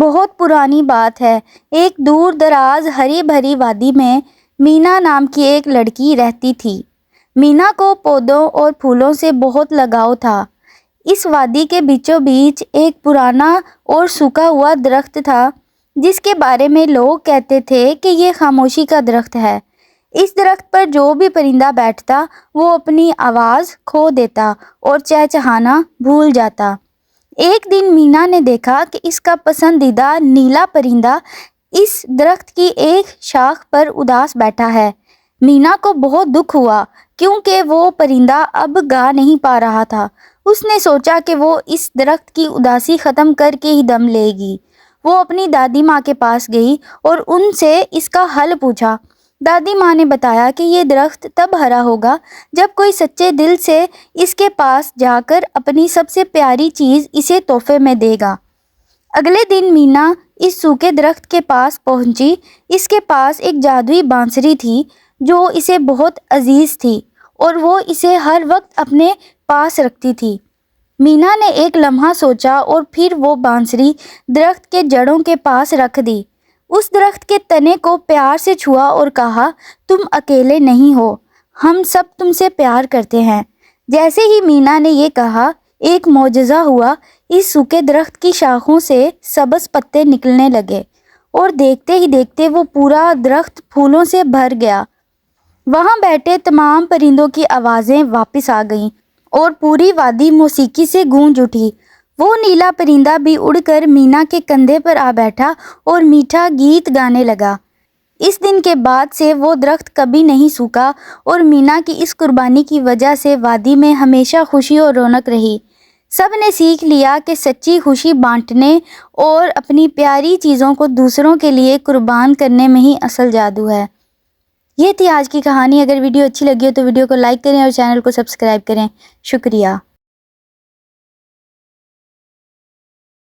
بہت پرانی بات ہے۔ ایک دور دراز ہری بھری وادی میں مینا نام کی ایک لڑکی رہتی تھی۔ مینا کو پودوں اور پھولوں سے بہت لگاؤ تھا۔ اس وادی کے بیچوں بیچ ایک پرانا اور سوکھا ہوا درخت تھا جس کے بارے میں لوگ کہتے تھے کہ یہ خاموشی کا درخت ہے۔ اس درخت پر جو بھی پرندہ بیٹھتا وہ اپنی آواز کھو دیتا اور چہچہانا بھول جاتا۔ ایک دن مینا نے دیکھا کہ اس کا پسندیدہ نیلا پرندہ اس درخت کی ایک شاخ پر اداس بیٹھا ہے۔ مینا کو بہت دکھ ہوا کیونکہ وہ پرندہ اب گا نہیں پا رہا تھا۔ اس نے سوچا کہ وہ اس درخت کی اداسی ختم کر کے ہی دم لے گی۔ وہ اپنی دادی ماں کے پاس گئی اور ان سے اس کا حل پوچھا۔ دادی ماں نے بتایا کہ یہ درخت تب ہرا ہوگا جب کوئی سچے دل سے اس کے پاس جا کر اپنی سب سے پیاری چیز اسے تحفے میں دے گا۔ اگلے دن مینا اس سوکھے درخت کے پاس پہنچی۔ اس کے پاس ایک جادوئی بانسری تھی جو اسے بہت عزیز تھی اور وہ اسے ہر وقت اپنے پاس رکھتی تھی۔ مینا نے ایک لمحہ سوچا اور پھر وہ بانسری درخت کے جڑوں کے پاس رکھ دی۔ اس درخت کے تنے کو پیار سے چھوا اور کہا، تم اکیلے نہیں ہو، ہم سب تم سے پیار کرتے ہیں۔ جیسے ہی مینا نے یہ کہا، ایک معجزہ ہوا۔ اس سوکھے درخت کی شاخوں سے سبز پتے نکلنے لگے اور دیکھتے ہی دیکھتے وہ پورا درخت پھولوں سے بھر گیا۔ وہاں بیٹھے تمام پرندوں کی آوازیں واپس آ گئیں اور پوری وادی موسیقی سے گونج اٹھی۔ وہ نیلا پرندہ بھی اڑ کر مینا کے کندھے پر آ بیٹھا اور میٹھا گیت گانے لگا۔ اس دن کے بعد سے وہ درخت کبھی نہیں سوکھا اور مینا کی اس قربانی کی وجہ سے وادی میں ہمیشہ خوشی اور رونق رہی۔ سب نے سیکھ لیا کہ سچی خوشی بانٹنے اور اپنی پیاری چیزوں کو دوسروں کے لیے قربان کرنے میں ہی اصل جادو ہے۔ یہ تھی آج کی کہانی۔ اگر ویڈیو اچھی لگی ہو تو ویڈیو کو لائک کریں اور چینل کو سبسکرائب کریں۔ شکریہ۔